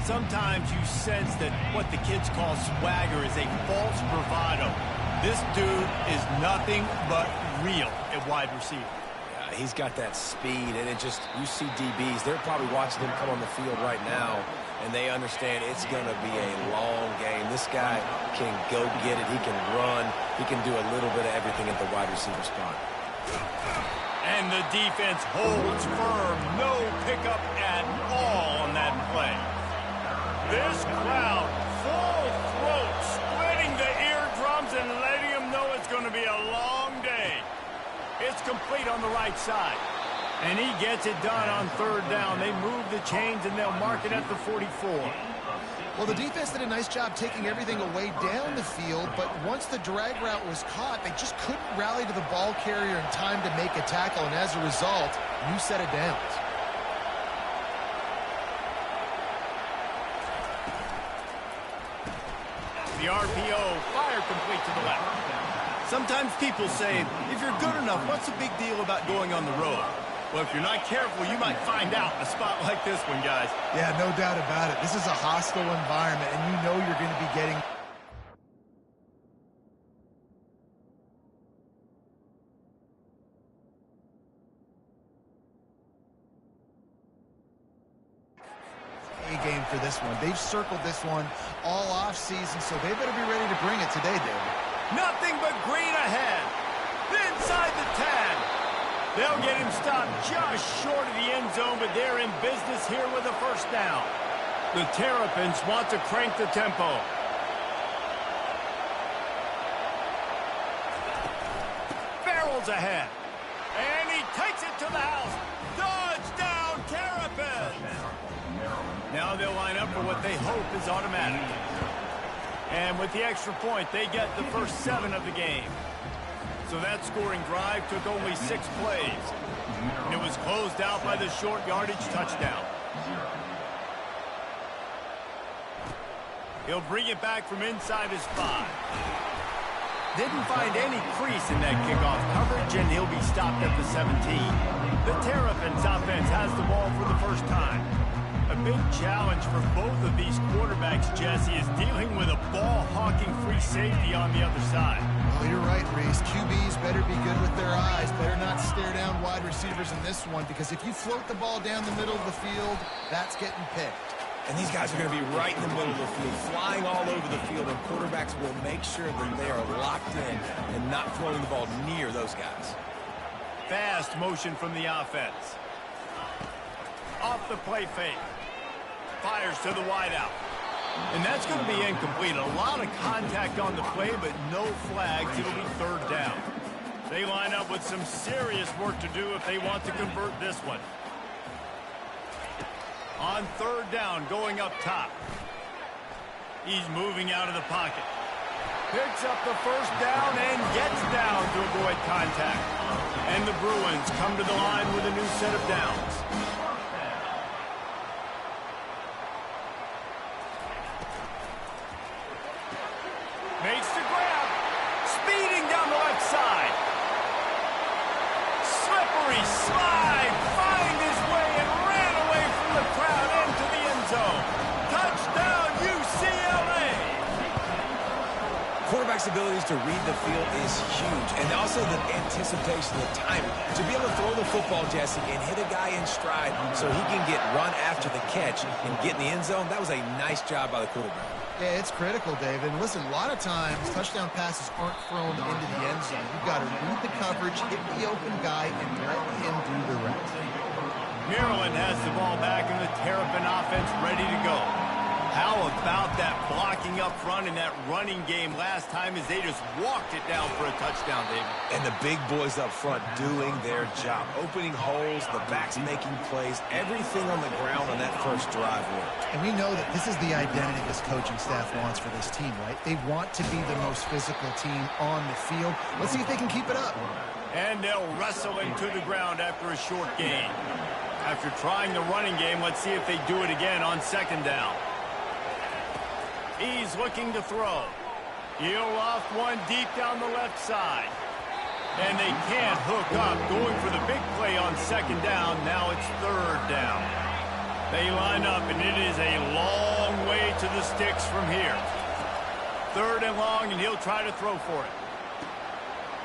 Sometimes you sense that what the kids call swagger is a false bravado. This dude is nothing but real at wide receiver. Yeah, he's got that speed, and you see DBs, they're probably watching him come on the field right now, and they understand it's going to be a long game. This guy can go get it. He can run. He can do a little bit of everything at the wide receiver spot. And the defense holds firm. No pickup at all on that play. This crowd, full throat, splitting the eardrums and letting them know it's going to be a long day. It's complete on the right side. And he gets it done on third down. They move the chains, and they'll mark it at the 44. Well, the defense did a nice job taking everything away down the field, but once the drag route was caught, they just couldn't rally to the ball carrier in time to make a tackle, and as a result, new set of downs. The RPO, fire complete to the left. Sometimes people say, if you're good enough, what's the big deal about going on the road? Well, if you're not careful, you might find out in a spot like this one, guys. Yeah, no doubt about it. This is a hostile environment, and you know you're going to be getting... a game for this one. They've circled this one all off season, so they better be ready to bring it today, David. Nothing but green ahead. Inside the 10. They'll get him stopped just short of the end zone, but they're in business here with a first down. The Terrapins want to crank the tempo. Farrell's ahead. And he takes it to the house. Touchdown, Terrapins! Now they'll line up for what they hope is automatic. And with the extra point, they get the first 7 of the game. So that scoring drive took only 6 plays. And it was closed out by the short yardage touchdown. He'll bring it back from inside his 5. Didn't find any crease in that kickoff coverage, and he'll be stopped at the 17. The Terrapins offense has the ball for the first time. A big challenge for both of these quarterbacks, Jesse, is dealing with a ball-hawking free safety on the other side. Well, you're right, Reese. QBs better be good with their eyes. Better not stare down wide receivers in this one, because if you float the ball down the middle of the field, that's getting picked. And these guys are going to be right in the middle of the field, flying all over the field, and quarterbacks will make sure that they are locked in and not throwing the ball near those guys. Fast motion from the offense. Off the play fake. Fires to the wideout. And that's going to be incomplete. A lot of contact on the play, but no flags. It'll be third down. They line up with some serious work to do if they want to convert this one. On third down, going up top. He's moving out of the pocket. Picks up the first down and gets down to avoid contact. And the Bruins come to the line with a new set of downs. Makes the grab. Speeding down the left side. Slippery slide. Find his way and ran away from the crowd into the end zone. Touchdown, UCLA. Quarterback's abilities to read the field is huge, and also the anticipation, the timing. To be able to throw the football, Jesse, and hit a guy in stride so he can get run after the catch and get in the end zone, that was a nice job by the quarterback. Yeah, it's critical, David. Listen, a lot of times, touchdown passes aren't thrown into the end zone. You've got to read the coverage, hit the open guy, and let him do the rest. Maryland has the ball back, and the Terrapin offense ready to go. How about that blocking up front and that running game last time as they just walked it down for a touchdown, David? And the big boys up front doing their job. Opening holes, the backs making plays, everything on the ground on that first drive worked. And we know that this is the identity this coaching staff wants for this team, right? They want to be the most physical team on the field. Let's see if they can keep it up. And they'll wrestle into the ground after a short gain. After trying the running game, let's see if they do it again on second down. He's looking to throw. He'll loft one deep down the left side. And they can't hook up, going for the big play on second down. Now it's third down. They line up, and it is a long to the sticks from here. 3rd and long, and he'll try to throw for it.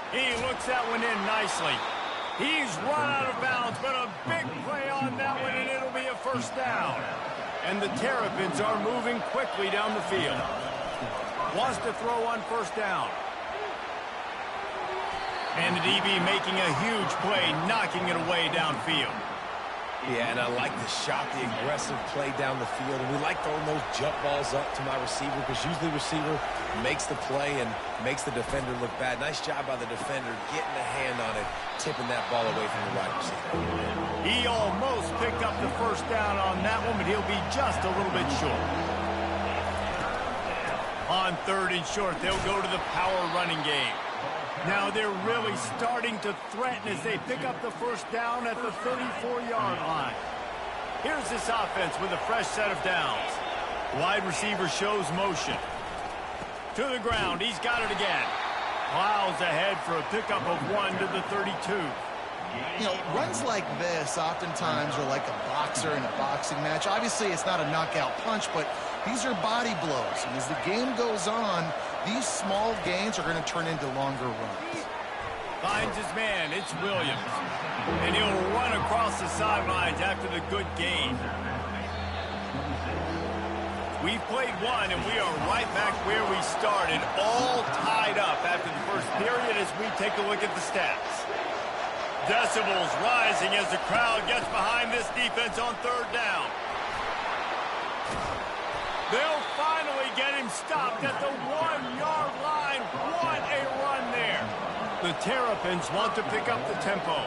He looks that one in nicely. He's run out of bounds, but a big play on that one, and it'll be a 1st down. And the Terrapins are moving quickly down the field. Wants to throw on 1st down. And the DB making a huge play, knocking it away downfield. Yeah, and I like the shot, the aggressive play down the field. And we like throwing those jump balls up to my receiver because usually the receiver makes the play and makes the defender look bad. Nice job by the defender getting a hand on it, tipping that ball away from the wide receiver. He almost picked up the 1st down on that one, but he'll be just a little bit short. On 3rd and short, they'll go to the power running game. Now they're really starting to threaten as they pick up the 1st down at the 34-yard line. Here's this offense with a fresh set of downs. Wide receiver shows motion. To the ground, he's got it again. Plows ahead for a pickup of 1 to the 32. You know, runs like this oftentimes are like a boxer in a boxing match. Obviously, it's not a knockout punch, but these are body blows. And as the game goes on, these small gains are going to turn into longer runs. Finds his man. It's Williams. And he'll run across the sidelines after the good gain. We've played one, and we are right back where we started, all tied up after the 1st period as we take a look at the stats. Decibels rising as the crowd gets behind this defense on 3rd down. They'll finally get him stopped at the 1-yard line. What a run there. The Terrapins want to pick up the tempo.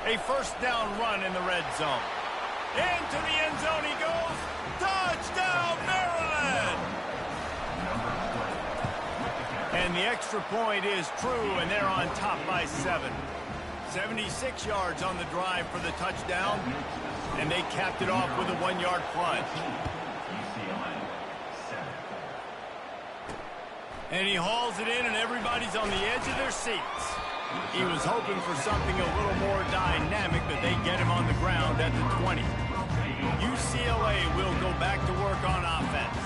A 1st down run in the red zone. Into the end zone he goes. Touchdown, Maryland! And the extra point is true, and they're on top by 7. 76 yards on the drive for the touchdown, and they capped it off with a 1-yard plunge. And he hauls it in, and everybody's on the edge of their seats. He was hoping for something a little more dynamic, but they get him on the ground at the 20. UCLA will go back to work on offense.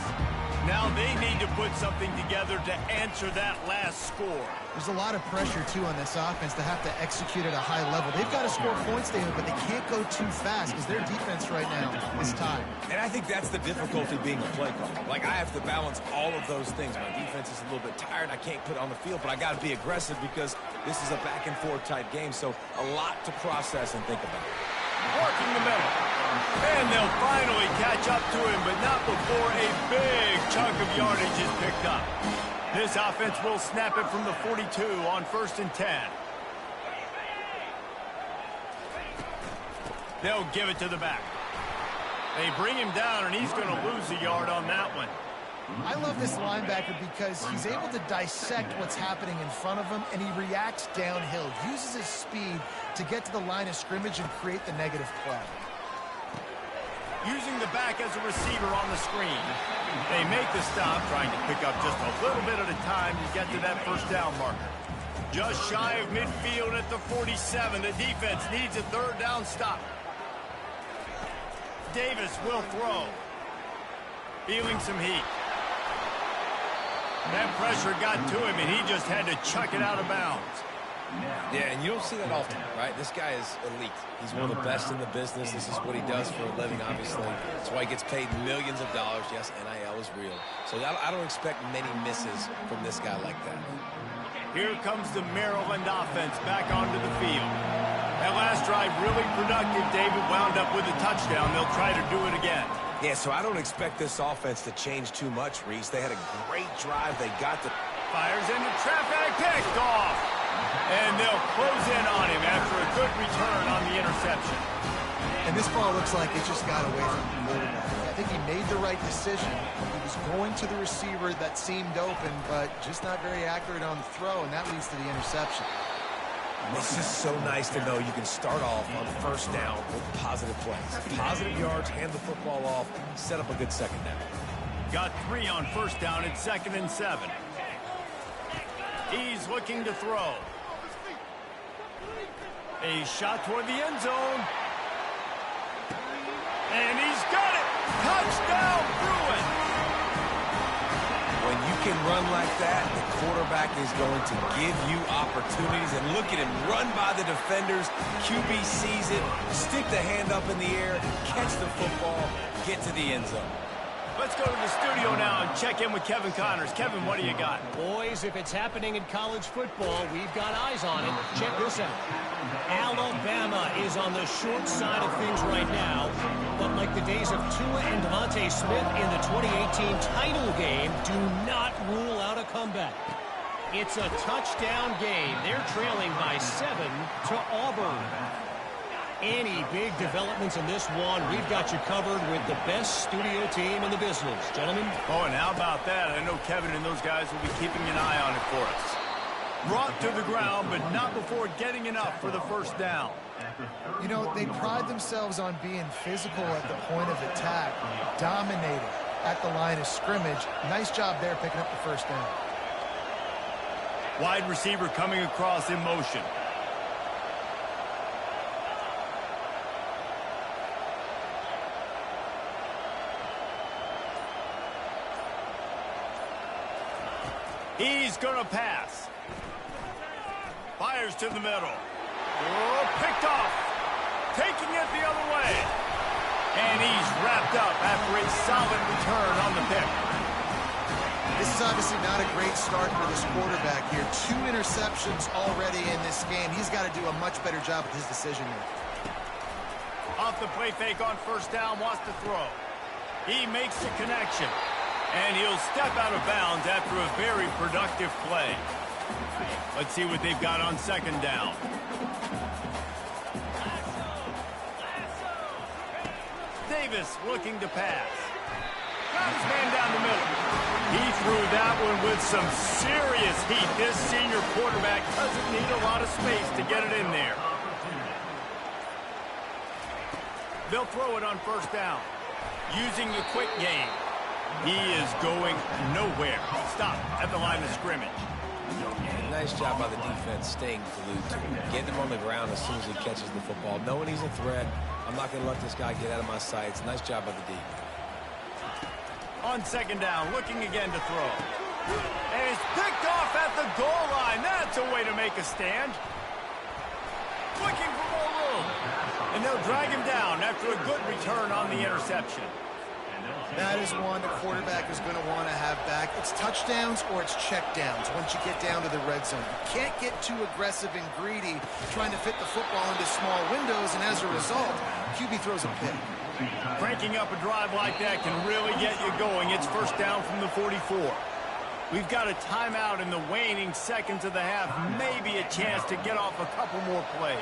Now they need to put something together to answer that last score. There's a lot of pressure, too, on this offense to have to execute at a high level. They've got to score points, David, but they can't go too fast because their defense right now is tied. And I think that's the difficulty being a play caller. Like, I have to balance all of those things. My defense is a little bit tired. I can't put it on the field, but I got to be aggressive because this is a back-and-forth type game, so a lot to process and think about. Working the middle. And they'll finally catch up to him, but not before a big chunk of yardage is picked up. This offense will snap it from the 42 on 1st and 10. They'll give it to the back. They bring him down, and he's going to lose a yard on that one. I love this linebacker because he's able to dissect what's happening in front of him, and he reacts downhill, uses his speed to get to the line of scrimmage and create the negative play. Using the back as a receiver on the screen. They make the stop, trying to pick up just a little bit at a time to get to that 1st down marker. Just shy of midfield at the 47. The defense needs a 3rd down stop. Davis will throw. Feeling some heat. That pressure got to him, and he just had to chuck it out of bounds. Yeah, and you don't see that often, right? This guy is elite. He's one of the best in the business. This is what he does for a living, obviously. That's why he gets paid millions of dollars. Yes, NIL is real. So I don't expect many misses from this guy like that. Here comes the Maryland offense back onto the field. That last drive really productive. David wound up with a touchdown. They'll try to do it again. Yeah, so I don't expect this offense to change too much, Reese. They had a great drive. They got the... Fires into traffic, picked off. And they'll close in on him after a good return on the interception. And this ball looks like it just got away from the quarterback. I think he made the right decision. He was going to the receiver that seemed open, but just not very accurate on the throw, and that leads to the interception. This is so nice to know you can start off on 1st down with positive plays. Positive yards, hand the football off, set up a good 2nd down. Got 3 on 1st down at 2nd and 7. He's looking to throw. A shot toward the end zone. And he's got it. Touchdown, Bruins. can run like that, the quarterback is going to give you opportunities. And look at him run by the defenders. QB sees it, stick the hand up in the air, catch the football, get to the end zone. Let's go to the studio now and check in with Kevin Connors. Kevin, what do you got? Boys, if it's happening in college football, we've got eyes on it. Check this out. Alabama is on the short side of things right now, but like the days of Tua and Devontae Smith in the 2018 title game, do not rule out a comeback. It's a touchdown game. They're trailing by 7 to Auburn. Any big developments in this one, we've got you covered with the best studio team in the business. Gentlemen? Oh, and how about that? I know Kevin and those guys will be keeping an eye on it for us. Brought to the ground, but not before getting enough for the first down. You know, they pride themselves on being physical at the point of attack, dominating at the line of scrimmage. Nice job there picking up the first down. Wide receiver coming across in motion. He's going to pass. Fires to the middle. Oh, picked off. Taking it the other way. And he's wrapped up after a solid return on the pick. This is obviously not a great start for this quarterback here. 2 interceptions already in this game. He's got to do a much better job with his decision here. Off the play fake on first down, wants to throw. He makes the connection. And he'll step out of bounds after a very productive play. Let's see what they've got on second down. Davis looking to pass. Got his man down the middle. He threw that one with some serious heat. This senior quarterback doesn't need a lot of space to get it in there. They'll throw it on first down. Using the quick game. He is going nowhere. Stop at the line of scrimmage. Nice job by the defense staying glued to him. Getting him on the ground as soon as he catches the football. Knowing he's a threat, I'm not going to let this guy get out of my sights. Nice job by the D. On second down, looking again to throw. And he's picked off at the goal line. That's a way to make a stand. Looking for more room. And they'll drag him down after a good return on the interception. That is one the quarterback is going to want to have back. It's touchdowns or it's checkdowns once you get down to the red zone. You can't get too aggressive and greedy trying to fit the football into small windows, and as a result, QB throws a pick. Cranking up a drive like that can really get you going. It's first down from the 44. We've got a timeout in the waning seconds of the half. Maybe a chance to get off a couple more plays.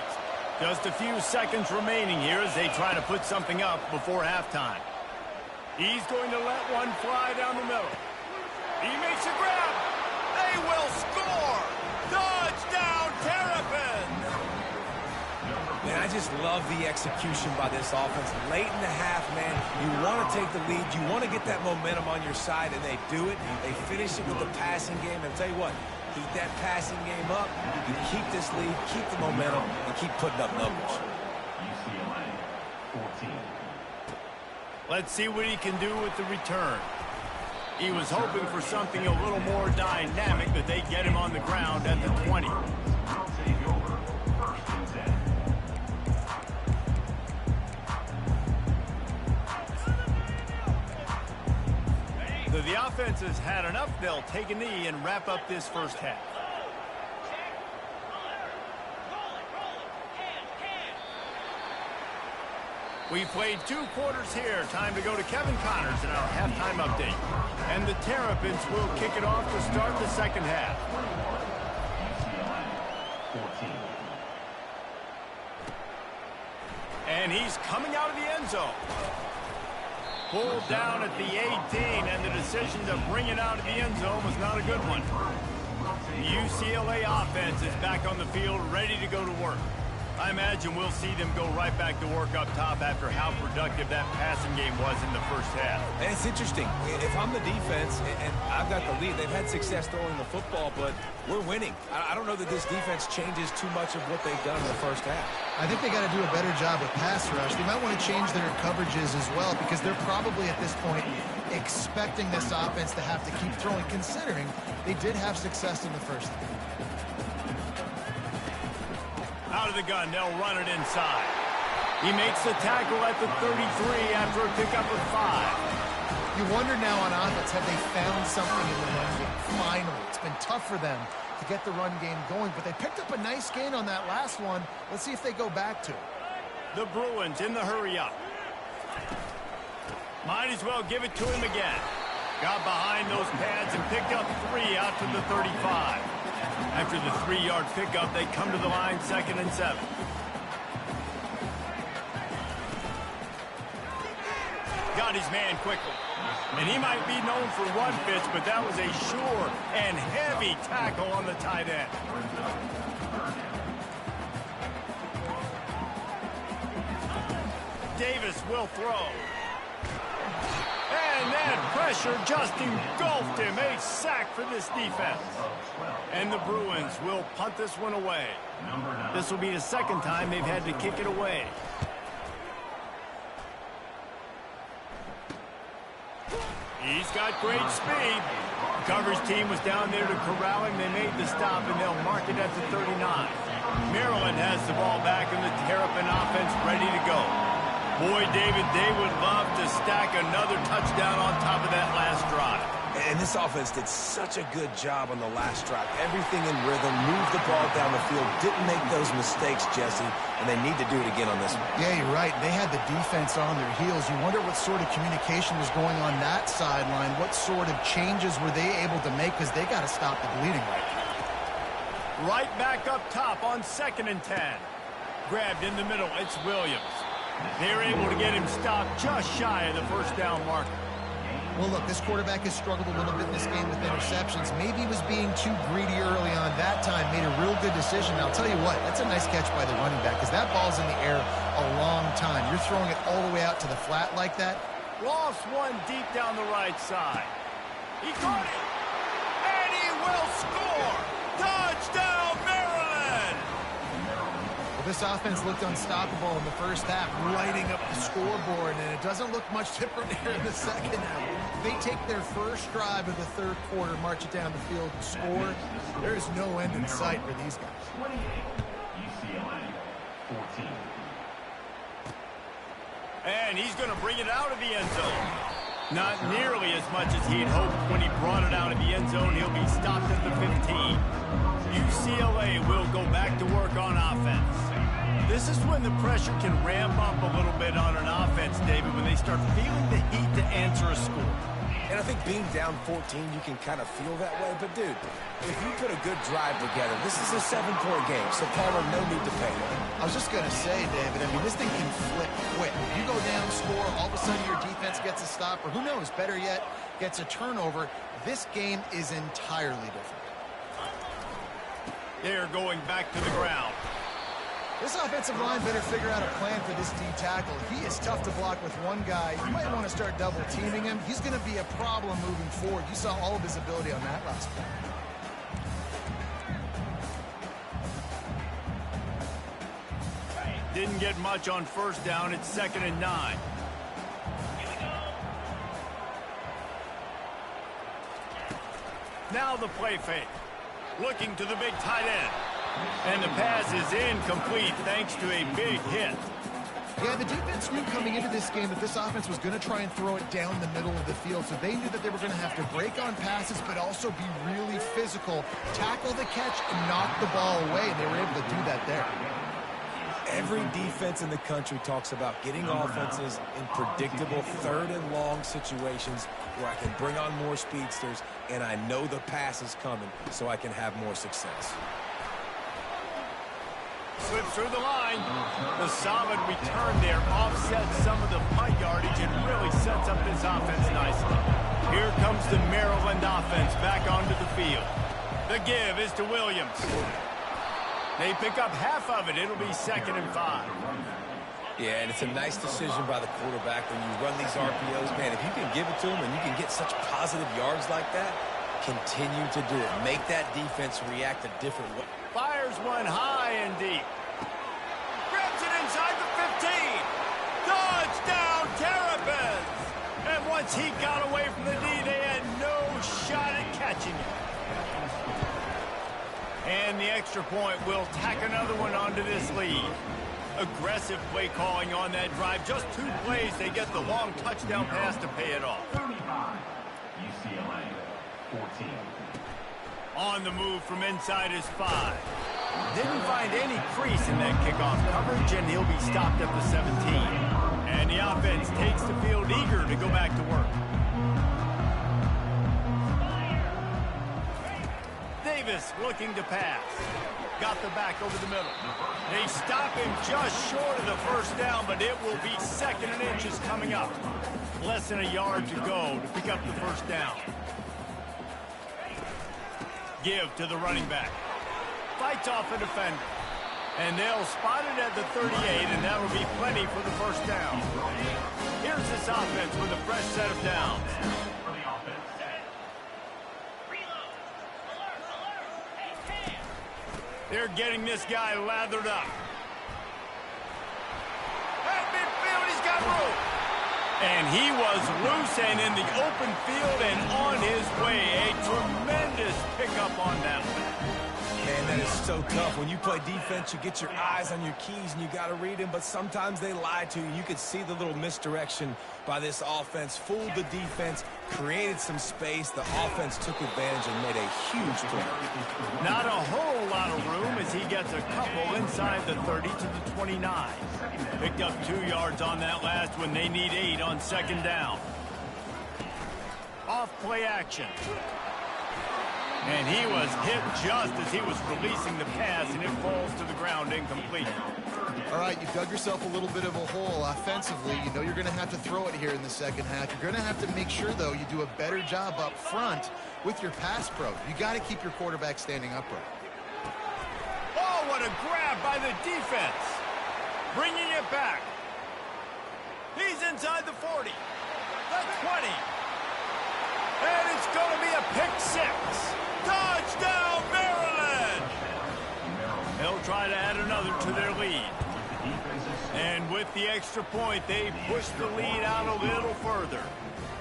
Just a few seconds remaining here as they try to put something up before halftime. He's going to let one fly down the middle. He makes a grab. They will score. Touchdown, Terrapins. Man, I just love the execution by this offense. Late in the half, man, you want to take the lead. You want to get that momentum on your side, and they do it. They finish it with the passing game. And I'll tell you what, keep that passing game up. You keep this lead, keep the momentum, and keep putting up numbers. Let's see what he can do with the return. He was hoping for something a little more dynamic, but they get him on the ground at the 20. So the offense has had enough. They'll take a knee and wrap up this first half. We played 2 quarters here. Time to go to Kevin Connors in our halftime update. And the Terrapins will kick it off to start the second half. And he's coming out of the end zone. Pulled down at the 18, and the decision to bring it out of the end zone was not a good one. The UCLA offense is back on the field, ready to go to work. I imagine we'll see them go right back to work up top after how productive that passing game was in the first half. And it's interesting. If I'm the defense and I've got the lead, they've had success throwing the football, but we're winning. I don't know that this defense changes too much of what they've done in the first half. I think they got to do a better job with pass rush. They might want to change their coverages as well because they're probably at this point expecting this offense to have to keep throwing, considering they did have success in the first half. Out of the gun, they'll run it inside. He makes the tackle at the 33 after a pickup of 5. You wonder now on offense, have they found something in the run game? Finally, it's been tough for them to get the run game going, but they picked up a nice gain on that last one. Let's see if they go back to it. The Bruins in the hurry up. Might as well give it to him again. Got behind those pads and picked up 3 out to the 35. After the 3-yard pickup, they come to the line 2nd and 7. Got his man quickly. And he might be known for run fits, but that was a sure and heavy tackle on the tight end. Davis will throw. And that pressure just engulfed him. A sack for this defense. And the Bruins will punt this one away. This will be the second time they've had to kick it away. He's got great speed. The coverage team was down there to corral him. They made the stop, and they'll mark it at the 39. Maryland has the ball back, and the Terrapin offense ready to go. Boy, David, they would love to stack another touchdown on top of that last drive. And this offense did such a good job on the last drive. Everything in rhythm, moved the ball down the field, didn't make those mistakes, Jesse, and they need to do it again on this one. Yeah, you're right. They had the defense on their heels. You wonder what sort of communication was going on that sideline. What sort of changes were they able to make because they got to stop the bleeding right now. Right back up top on 2nd and 10. Grabbed in the middle. It's Williams. They're able to get him stopped just shy of the first down marker. Well, look, this quarterback has struggled a little bit in this game with interceptions. Maybe he was being too greedy early on that time, made a real good decision. I'll tell you what, that's a nice catch by the running back because that ball's in the air a long time. You're throwing it all the way out to the flat like that. Lost one deep down the right side. He caught it, and he will score. Touchdown, Maryland! Well, this offense looked unstoppable in the first half, lighting up the scoreboard, and it doesn't look much different here in the second half. They take their first drive of the third quarter, march it down the field, and score. There is no end in sight for these guys. 28, UCLA, 14. And he's going to bring it out of the end zone. Not nearly as much as he had hoped when he brought it out of the end zone. He'll be stopped at the 15. UCLA will go back to work on offense. This is when the pressure can ramp up a little bit on an offense, David, when they start feeling the heat to answer a score. And I think being down 14, you can kind of feel that way. But, dude, if you put a good drive together, this is a 7-point game, so Palmer, no need to panic. I was just going to say, David, I mean, this thing can flip quick. You go down, score, all of a sudden your defense gets a stop, or who knows, better yet, gets a turnover. This game is entirely different. They're going back to the ground. This offensive line better figure out a plan for this D tackle. He is tough to block with one guy. You might want to start double teaming him. He's going to be a problem moving forward. You saw all of his ability on that last play. Didn't get much on first down. It's 2nd and 9. Now the play fake. Looking to the big tight end. And the pass is incomplete thanks to a big hit. Yeah, the defense knew coming into this game that this offense was going to try and throw it down the middle of the field, so they knew that they were going to have to break on passes but also be really physical, tackle the catch, and knock the ball away, and they were able to do that there. Every defense in the country talks about getting offenses in predictable 3rd and long situations where I can bring on more speedsters and I know the pass is coming so I can have more success. Slips through the line. The solid return there offsets some of the punt yardage and really sets up this offense nicely. Here comes the Maryland offense back onto the field. The give is to Williams. They pick up half of it. It'll be 2nd and 5. Yeah, and it's a nice decision by the quarterback when you run these RPOs. Man, if you can give it to them and you can get such positive yards like that, continue to do it. Make that defense react a different way. Fires one high and deep. Grabs it inside the 15. Touchdown, Terrapins! And once he got away from the D, they had no shot at catching it. And the extra point will tack another one onto this lead. Aggressive play calling on that drive. Just 2 plays, they get the long touchdown pass to pay it off. 35, UCLA, 14. On the move from inside his 5. Didn't find any crease in that kickoff coverage, and he'll be stopped at the 17. And the offense takes the field eager to go back to work. Davis looking to pass. Got the back over the middle. They stop him just short of the first down, but it will be 2nd and inches coming up. Less than a yard to go to pick up the first down. Give to the running back. Fights off a defender. And they'll spot it at the 38, and that will be plenty for the first down. Here's this offense with a fresh set of downs. They're getting this guy lathered up. At midfield, he's got room. And he was loose and in the open field and on his way. A tremendous pickup on that one. Man, that is so tough. When you play defense, you get your eyes on your keys and you got to read them, but sometimes they lie to you. You could see the little misdirection by this offense, fooled the defense, created some space. The offense took advantage and made a huge play. Not a whole lot of room as he gets a couple inside the 30 to the 29. Picked up 2 yards on that last one. They need 8 on 2nd down. Off play action. And he was hit just as he was releasing the pass, and it falls to the ground incomplete. All right, you dug yourself a little bit of a hole offensively. You know you're going to have to throw it here in the second half. You're going to have to make sure, though, you do a better job up front with your pass pro. You got to keep your quarterback standing upright. Oh, what a grab by the defense. Bringing it back. He's inside the 40, the 20. And it's going to be a pick 6. Touchdown, Maryland! They'll try to add another to their lead. And with the extra point, they push the lead out a little further.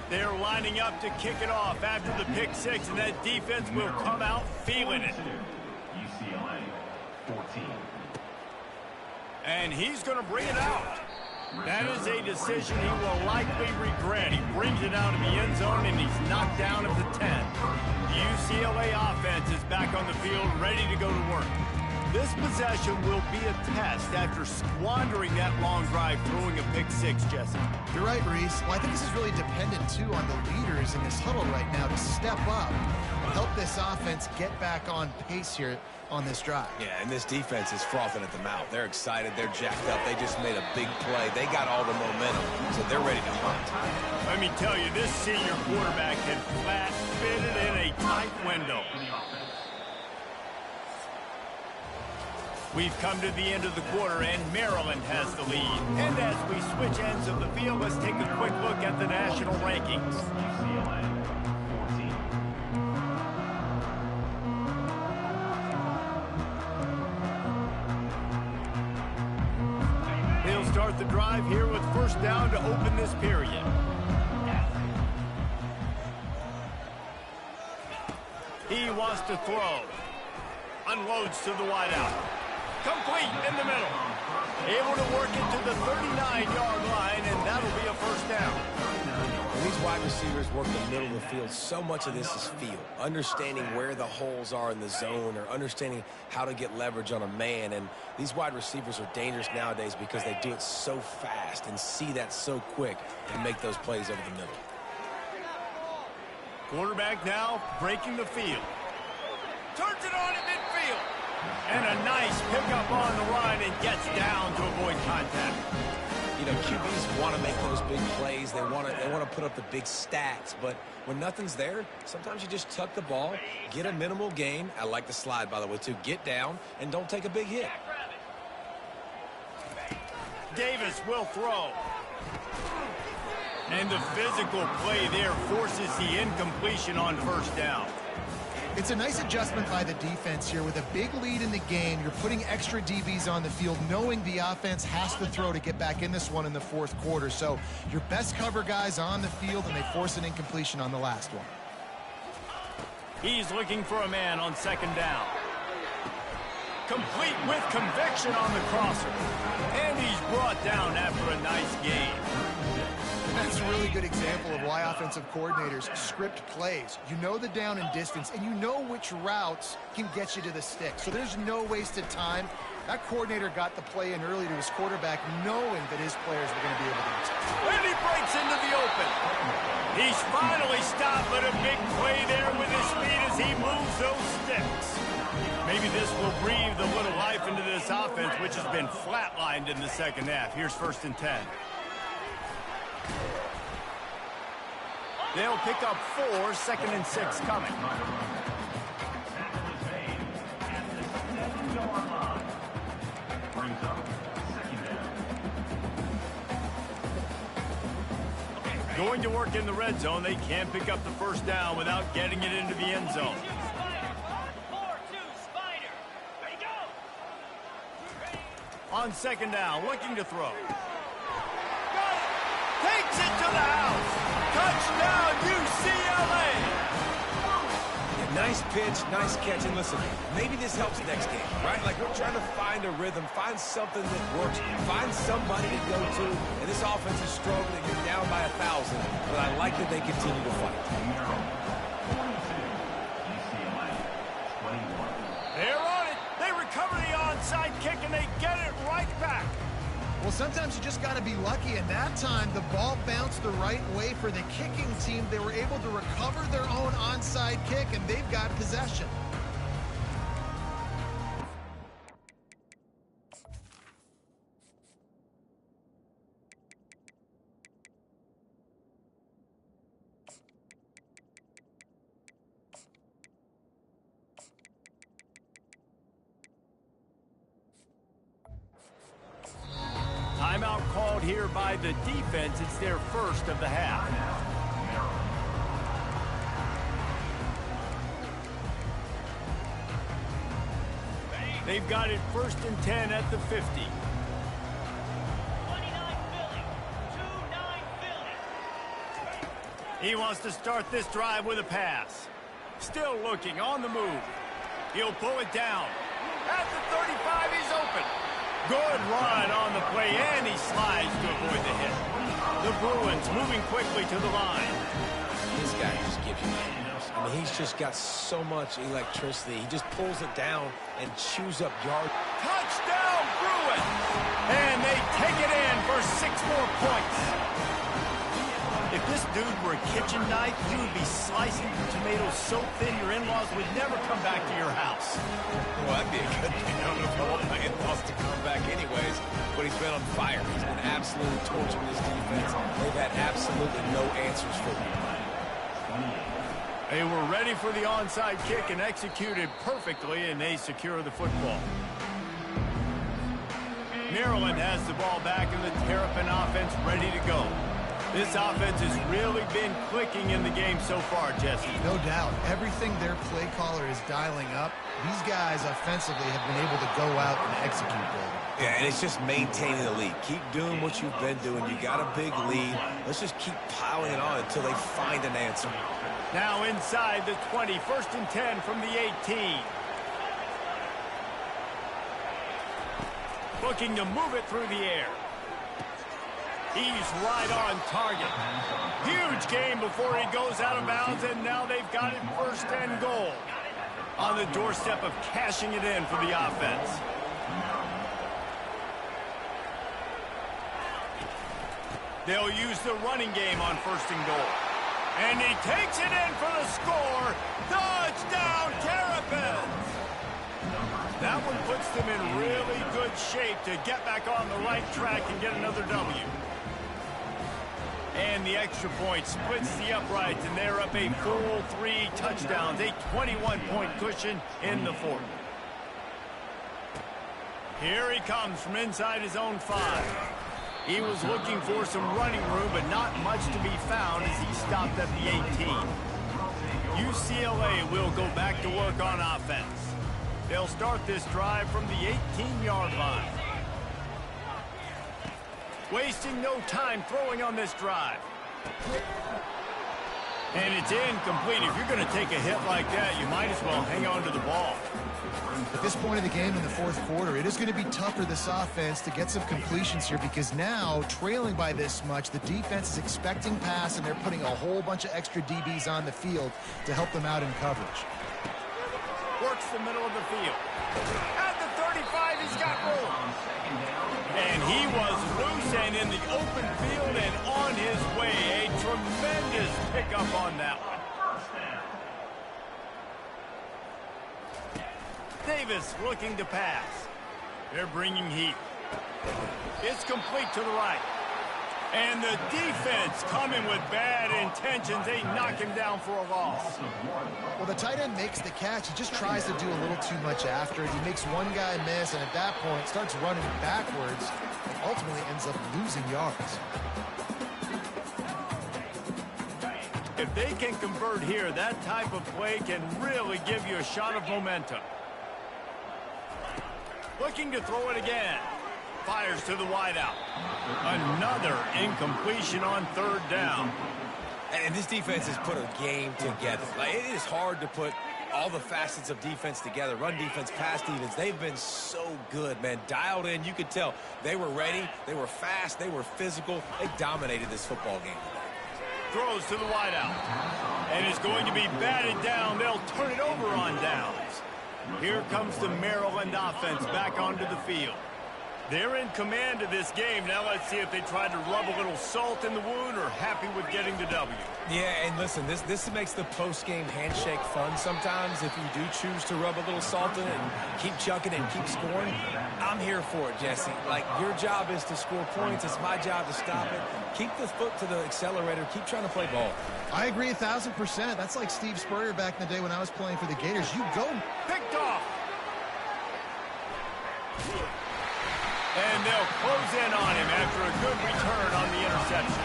They're lining up to kick it off after the pick 6, and that defense will come out feeling it. UCLA, 14. And he's going to bring it out. That is a decision he will likely regret. He brings it out of the end zone, and he's knocked down at the 10. The UCLA offense is back on the field, ready to go to work. This possession will be a test after squandering that long drive, throwing a pick 6, Jesse. You're right, Reese. Well, I think this is really dependent, too, on the leaders in this huddle right now to step up and help this offense get back on pace here on this drive. Yeah, and this defense is frothing at the mouth. They're excited. They're jacked up. They just made a big play. They got all the momentum, so they're ready to hunt. Let me tell you, this senior quarterback had flat fitted in a tight window. We've come to the end of the quarter, and Maryland has the lead. And as we switch ends of the field, let's take a quick look at the national rankings. UCLA, 14. He'll start the drive here with first down to open this period. He wants to throw. Unloads to the wideout. Complete in the middle. Able to work it to the 39-yard line, and that'll be a first down. When these wide receivers work the middle of the field, so much of this is feel. Understanding where the holes are in the zone or understanding how to get leverage on a man. And these wide receivers are dangerous nowadays because they do it so fast and see that so quick and make those plays over the middle. Quarterback now breaking the field. Turns it on at midfield. And a nice pickup on the run and gets down to avoid contact. You know, QBs want to make those big plays. They want to put up the big stats. But when nothing's there, sometimes you just tuck the ball, get a minimal gain. I like the slide, by the way, too. Get down and don't take a big hit. Davis will throw. And the physical play there forces the incompletion on first down. It's a nice adjustment by the defense here. With a big lead in the game, you're putting extra DBs on the field, knowing the offense has to throw to get back in this one in the fourth quarter. So your best cover guys on the field, and they force an incompletion on the last one. He's looking for a man on second down. Complete with conviction on the crosser. And he's brought down after a nice gain. That's a really good example of why offensive coordinators script plays. You know the down and distance, and you know which routes can get you to the stick. So there's no wasted time. That coordinator got the play in early to his quarterback, knowing that his players were going to be able to use it. And he breaks into the open. He's finally stopped, but a big play there with his speed as he moves those sticks. Maybe this will breathe a little life into this offense, which has been flatlined in the second half. Here's 1st and 10. They'll pick up 4, 2nd and 6 coming. Going to work in the red zone. They can't pick up the first down without getting it into the end zone. On second down, looking to throw. Got it! Takes it to the house! Touchdown, UCLA! Yeah, nice pitch, nice catch. And listen, maybe this helps next game, right? Like, we're trying to find a rhythm, find something that works, find somebody to go to. And this offense is struggling. You're down by 1,000. But I like that they continue to fight. They're on it. They recover the onside kick, and they get it right back. Well, sometimes you just got to be lucky, and that time the ball bounced the right way for the kicking team. They were able to recover their own onside kick, and they've got possession. Timeout called here by the defense. It's their first of the half. They've got it 1st and 10 at the 50. 29 Philly. 2-9 Philly. He wants to start this drive with a pass. Still looking on the move. He'll pull it down. At the 35, he's open. Good run on the play, and he slides to avoid the hit. The Bruins moving quickly to the line. This guy just gives you nightmares. I mean, he's just got so much electricity. He just pulls it down and chews up yards. Touchdown, Bruins! And they take it in for 6 more points. If this dude were a kitchen knife, you would be slicing tomatoes so thin your in-laws would never come back to your house. Well, that'd be a good thing. I don't know if I want my in-laws to come back anyways, but he's been on fire. He's been absolutely torching this defense. They've had absolutely no answers for him. They were ready for the onside kick and executed perfectly, and they secure the football. Maryland has the ball back, and the Terrapin offense ready to go. This offense has really been clicking in the game so far, Jesse. No doubt. Everything their play caller is dialing up, these guys offensively have been able to go out and execute building. Yeah, and it's just maintaining the lead. Keep doing what you've been doing. You got a big lead. Let's just keep piling it on until they find an answer. Now inside the 20, 1st and 10 from the 18. Looking to move it through the air. He's right on target. Huge game before he goes out of bounds, and now they've got it 1st and goal. On the doorstep of cashing it in for the offense. They'll use the running game on 1st and goal. And he takes it in for the score. Touchdown, Terrapins! That one puts them in really good shape to get back on the right track and get another W. And the extra point splits the uprights, and they're up a full 3 touchdowns, a 21-point cushion in the fourth. Here he comes from inside his own 5. He was looking for some running room, but not much to be found as he stopped at the 18. UCLA will go back to work on offense. They'll start this drive from the 18-yard line. Wasting no time throwing on this drive. And it's incomplete. If you're going to take a hit like that, you might as well hang on to the ball. At this point of the game in the fourth quarter, it is going to be tough for this offense to get some completions here because now, trailing by this much, the defense is expecting pass, and they're putting a whole bunch of extra DBs on the field to help them out in coverage. Works the middle of the field. At the 35, he's got room. And he was loose and in the open field and on his way. A tremendous pickup on that one. Davis looking to pass. They're bringing heat. It's complete to the right. And the defense coming with bad intentions. They knock him down for a loss. Well, the tight end makes the catch. He just tries to do a little too much after it. He makes one guy miss, and at that point starts running backwards and ultimately ends up losing yards. If they can convert here, that type of play can really give you a shot of momentum. Looking to throw it again. Fires to the wideout. Another incompletion on third down. And this defense has put a game together. Like, it is hard to put all the facets of defense together. Run defense, pass defense. They've been so good, man. Dialed in. You could tell they were ready. They were fast. They were physical. They dominated this football game. Throws to the wideout. And is going to be batted down. They'll turn it over on downs. Here comes the Maryland offense back onto the field. They're in command of this game. Now let's see if they try to rub a little salt in the wound or happy with getting the W. Yeah, and listen, this makes the post-game handshake fun sometimes if you do choose to rub a little salt in it and keep chucking and keep scoring. I'm here for it, Jesse. Like, your job is to score points. It's my job to stop it. Keep the foot to the accelerator. Keep trying to play ball. I agree 1,000%. That's like Steve Spurrier back in the day when I was playing for the Gators. You go. Picked off. And they'll close in on him after a good return on the interception.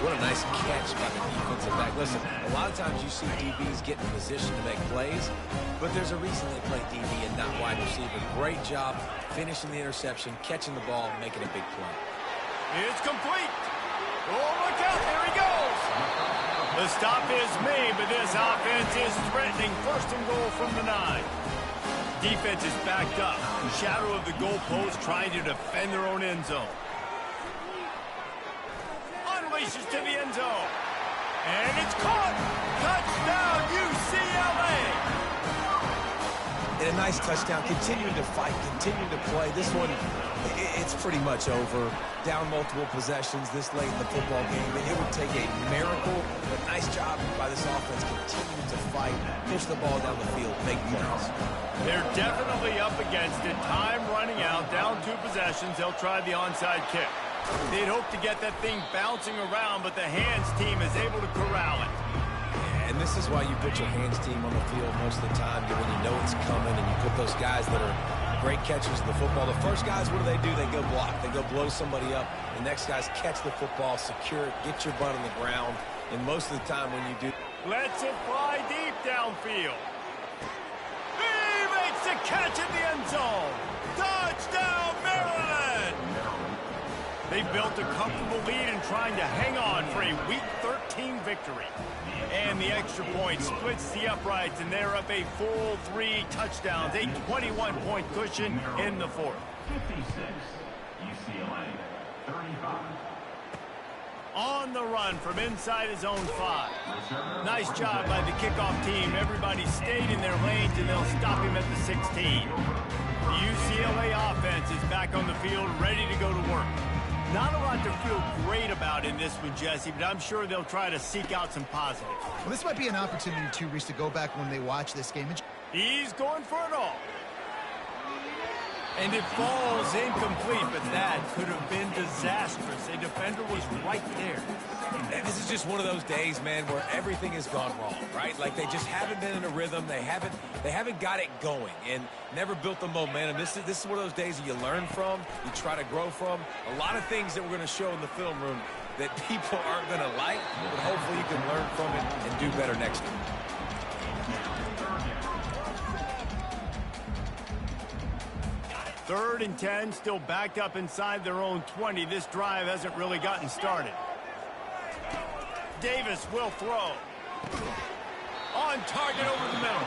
What a nice catch by the defensive back. Listen, a lot of times you see DBs get in position to make plays, but there's a reason they play DB and not wide receiver. Great job finishing the interception, catching the ball, and making a big play. It's complete. Oh, look out. There he goes. The stop is made, but this offense is threatening. First and goal from the 9. Defense is backed up. Shadow of the goalpost trying to defend their own end zone. Unleashes to the end zone. And it's caught. Touchdown, UCLA. And a nice touchdown. Continuing to fight, continuing to play. This one, it's pretty much over. Down multiple possessions this late in the football game. It would take a miracle, but nice job by this offense continuing to fight, push the ball down the field, make plays. They're definitely up against it. Time running out, down 2 possessions. They'll try the onside kick. They'd hope to get that thing bouncing around, but the hands team is able to corral it. And this is why you put your hands team on the field most of the time, when you know it's coming, and you put those guys that are great catchers of the football. The first guys, what do? They go block. They go blow somebody up. The next guys catch the football, secure it, get your butt on the ground. And most of the time when you do... Lets it fly deep downfield. He makes the catch in the end zone. Touchdown, Maryland! They've built a comfortable lead and trying to hang on for a Week 13 victory. And the extra point splits the uprights, and they're up a full 3 touchdowns, a 21-point cushion in the fourth. 56, UCLA, 35. On the run from inside his own 5. Nice job by the kickoff team. Everybody stayed in their lanes, and they'll stop him at the 16. The UCLA offense is back on the field, ready to go to work. Not a lot to feel great about in this one, Jesse, but I'm sure they'll try to seek out some positives. Well, this might be an opportunity, too, Reese, to go back when they watch this game He's going for it all. And it falls incomplete, but that could have been disastrous. A defender was right there. And this is just one of those days, man, where everything has gone wrong, right? Like they just haven't been in a rhythm. They haven't got it going and never built the momentum. This is one of those days that you learn from, you try to grow from. A lot of things that we're going to show in the film room that people aren't going to like, but hopefully you can learn from it and do better next time. Third and 10, still backed up inside their own 20. This drive hasn't really gotten started. Davis will throw. On target over the middle.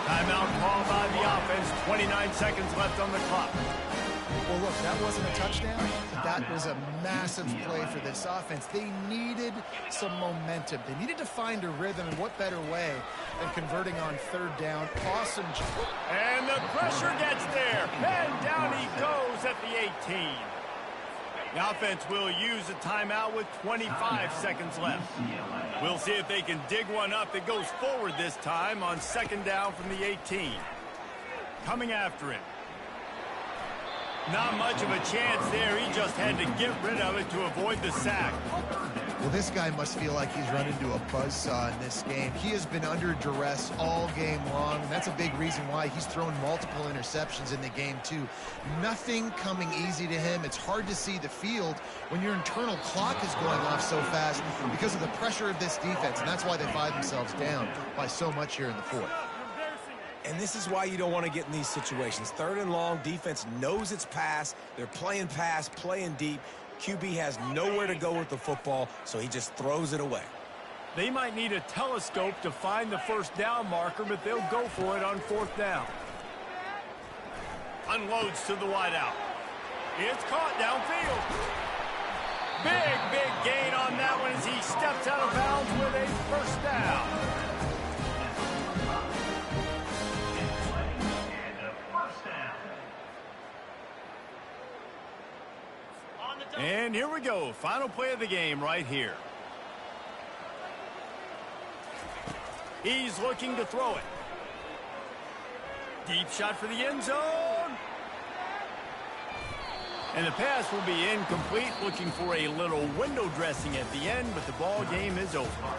Timeout called by the offense. 29 seconds left on the clock. Well, look, that wasn't a touchdown, but that was a massive play for this offense. They needed some momentum. They needed to find a rhythm, and what better way than converting on third down. Awesome job. And the pressure gets there. And down he goes at the 18. The offense will use a timeout with 25 seconds left. We'll see if they can dig one up that goes forward this time on second down from the 18. Coming after him. Not much of a chance there. He just had to get rid of it to avoid the sack. Well, this guy must feel like he's run into a buzzsaw in this game. He has been under duress all game long, and that's a big reason why he's thrown multiple interceptions in the game, too. Nothing coming easy to him. It's hard to see the field when your internal clock is going off so fast because of the pressure of this defense, and that's why they find themselves down by so much here in the fourth. And this is why you don't want to get in these situations. Third and long, defense knows it's pass. They're playing pass, playing deep. QB has nowhere to go with the football, so he just throws it away. They might need a telescope to find the first down marker, but they'll go for it on fourth down. Unloads to the wideout. It's caught downfield. Big gain on that one as he steps out of bounds with a first down. And here we go. Final play of the game right here. He's looking to throw it. Deep shot for the end zone. And the pass will be incomplete. Looking for a little window dressing at the end, but the ball game is over.